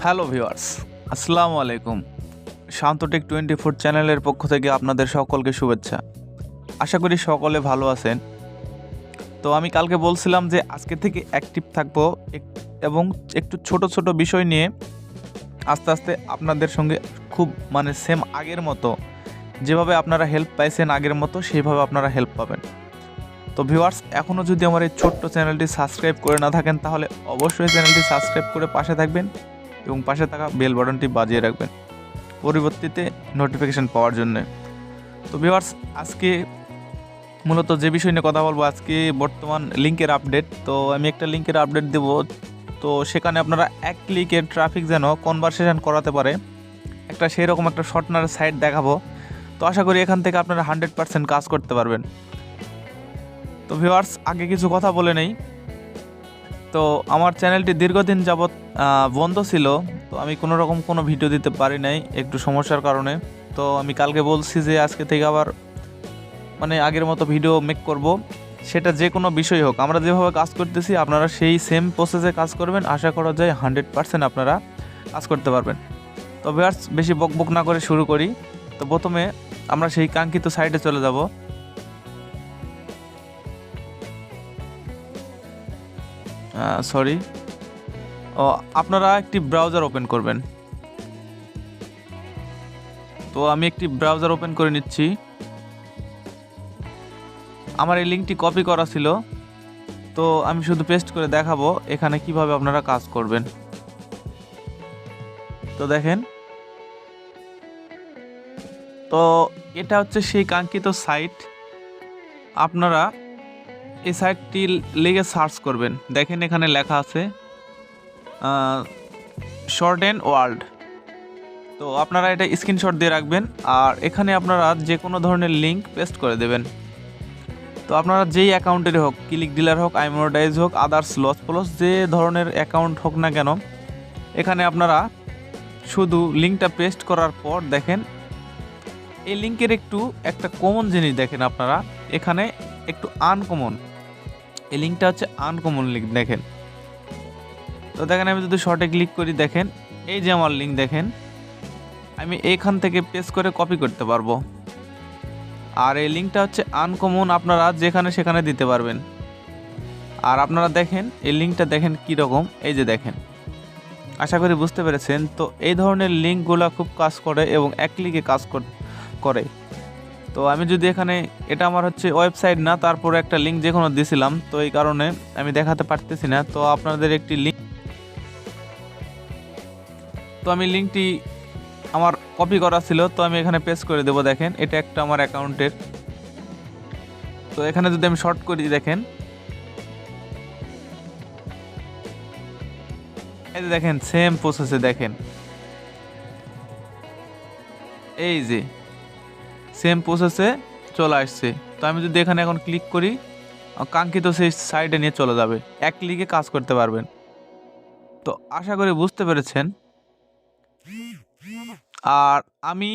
Hello viewers, আসসালামু আলাইকুম। শান্তটেক 24 চ্যানেলের পক্ষ থেকে আপনাদের সকলকে শুভেচ্ছা। আশা করি সকলে ভালো আছেন। তো আমি কালকে বলছিলাম যে আজকে থেকে অ্যাক্টিভ থাকবো এবং একটু ছোট ছোট বিষয় নিয়ে আস্তে আস্তে আপনাদের সঙ্গে খুব সেম আগের মতো যেভাবে আপনারা হেল্প পাইছেন আগের মতো সেইভাবে আপনারা হেল্প পাবেন। তো ভিউয়ার্স, এখনও যদি আমার এই ছোট্ট চ্যানেলটি সাবস্ক্রাইব করে না থাকেন তাহলে অবশ্যই চ্যানেলটি সাবস্ক্রাইব করে পাশে থাকবেন এবং পাশে থাকা বেল বাটনটি বাজিয়ে রাখবেন পরবর্তীতে নোটিফিকেশান পাওয়ার জন্য। তো ভিউয়ার্স, আজকে মূলত যে বিষয় নিয়ে কথা বলবো, আজকে বর্তমান লিঙ্কের আপডেট। তো আমি একটা লিঙ্কের আপডেট দেব, তো সেখানে আপনারা এক ক্লিকের ট্রাফিক যেন কনভারসেশন করাতে পারে একটা সেরকম একটা শর্টনার সাইট দেখাবো। তো আশা করি এখান থেকে আপনারা 100% কাজ করতে পারবেন। তো ভিউয়ার্স, আগে কিছু কথা বলে নেই। তো আমার চ্যানেলটি দীর্ঘদিন যাবৎ বন্ধ ছিল, তো আমি কোনো ভিডিও দিতে পারি নাই একটু সমস্যার কারণে। তো আমি কালকে বলছি যে আজকে থেকে আবার আগের মতো ভিডিও মেক করব, সেটা যে কোনো বিষয় হোক। আমরা যেভাবে কাজ করতেছি আপনারা সেই সেম প্রসেসে কাজ করবেন, আশা করা যায় 100% আপনারা কাজ করতে পারবেন। তো ভিউয়ার্স, বেশি বকবক না করে শুরু করি। তো প্রথমে আমরা সেই কাঙ্ক্ষিত সাইটে চলে যাব। আপনারা একটি ব্রাউজার ওপেন করবেন। তো আমি একটি ব্রাউজার ওপেন করে নিচ্ছি। আমার এই লিঙ্কটি কপি করা ছিল, তো আমি শুধু পেস্ট করে দেখাবো এখানে কিভাবে আপনারা কাজ করবেন। তো দেখেন, তো এটা হচ্ছে সেই কাঙ্ক্ষিত সাইট। আপনারা এই সাইটটি লিখে সার্চ করবেন। দেখেন এখানে লেখা আছে শর্টেন ওয়ার্ল্ড। তো আপনারা এটা স্ক্রিনশট দিয়ে রাখবেন, আর এখানে আপনারা যে কোনো ধরনের লিঙ্ক পেস্ট করে দেবেন। তো আপনারা যেই অ্যাকাউন্টের হোক, ক্লিক ডিলার হোক, আইমোডাইজ হোক, আদার্স লস প্লস যে ধরনের অ্যাকাউন্ট হোক না কেন, এখানে আপনারা শুধু লিঙ্কটা পেস্ট করার পর দেখেন এই লিঙ্কের একটা কমন জিনিস দেখেন আপনারা এখানে একটু আনকমন। এই লিঙ্কটা হচ্ছে আনকমন লিঙ্ক দেখেন। তো দেখেন আমি যদি শর্টে ক্লিক করি, দেখেন এই যে আমার লিঙ্ক, দেখেন আমি এইখান থেকে পেস্ট করে কপি করতে পারবো। আর এই লিঙ্কটা হচ্ছে আনকমন, আপনারা যেখানে সেখানে দিতে পারবেন। আর আপনারা দেখেন এই লিঙ্কটা দেখেন কীরকম, এই যে দেখেন, আশা করি বুঝতে পেরেছেন। তো এই ধরনের লিঙ্কগুলো খুব কাজ করে এবং এক ক্লিকে কাজ করে। তো আমি যদি এখানে, এটা আমার হচ্ছে ওয়েবসাইট না, তারপরে একটা লিঙ্ক যে কোনো দিয়েছিলাম, তো এই কারণে আমি দেখাতে পারতেছি না। তো আপনাদের একটি লিঙ্ক, তো আমি লিঙ্কটি আমার কপি করা ছিল, তো আমি এখানে পেস্ট করে দেবো। দেখেন এটা একটা আমার অ্যাকাউন্টের। তো এখানে যদি আমি শর্ট করি, দেখেন এই যে দেখেন সেম প্রসেসে দেখেন এই যে সেম প্রসেসে চলে আসছে। তো আমি যদি এখানে এখন ক্লিক করি, কাঙ্ক্ষিত সেই সাইটে নিয়ে চলে যাবে, এক ক্লিকে কাজ করতে পারবেন। তো আশা করি বুঝতে পেরেছেন। আর আমি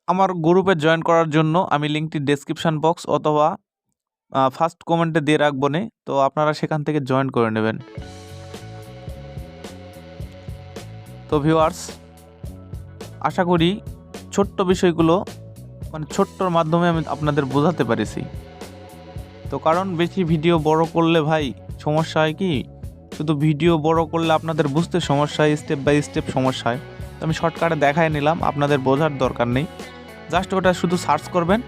আমার গ্রুপে জয়েন করার জন্য আমি লিঙ্কটি ডেসক্রিপশন বক্স অথবা ফার্স্ট কমেন্টে দিয়ে রাখবো নে, তো আপনারা সেখান থেকে জয়েন করে নেবেন। তো ভিউয়ার্স, আশা করি ছোট্ট বিষয়গুলো ছোট্টর মাধ্যমে আমি আপনাদের বোঝাতে পেরেছি। তো কারণ বেশি ভিডিও বড় করলে ভাই সমস্যা হয় কি, শুধু ভিডিও বড় করলে আপনাদের বুঝতে সমস্যা হয়, স্টেপ বাই স্টেপ সমস্যা হয়। তো আমি শর্টকাটে দেখাই নিলাম, আপনাদের বোঝার দরকার নেই। জাস্ট ওটা শুধু সার্চ করবেন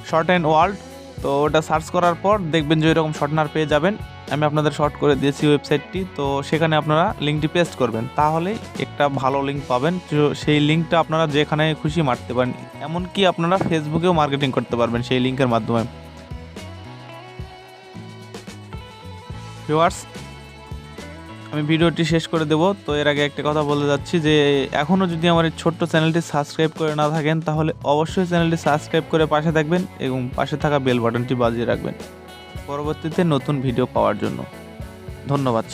শর্ট অ্যান্ড ওয়ার্ল্ড। তো ওটা সার্চ করার পর দেখবেন যে এরকম শর্টনার পেয়ে যাবেন। আমি আপনাদের শর্ট করে দিয়েছি ওয়েবসাইটটি, তো সেখানে আপনারা লিঙ্কটি পেস্ট করবেন, তাহলেই একটা ভালো লিঙ্ক পাবেন। তো সেই লিঙ্কটা আপনারা যেখানে খুশি মারতে পারেন, এমনকি আপনারা ফেসবুকেও মার্কেটিং করতে পারবেন সেই লিঙ্কের মাধ্যমে। ভিউয়ার্স, আমি ভিডিওটি শেষ করে দেব। তো এর আগে একটা কথা বলতে যাচ্ছি যে এখনও যদি আমার এই ছোট্ট চ্যানেলটি সাবস্ক্রাইব করে না থাকেন তাহলে অবশ্যই চ্যানেলটি সাবস্ক্রাইব করে পাশে থাকবেন এবং পাশে থাকা বেল বাটনটি বাজিয়ে রাখবেন পরবর্তীতে নতুন ভিডিও পাওয়ার জন্য। ধন্যবাদ।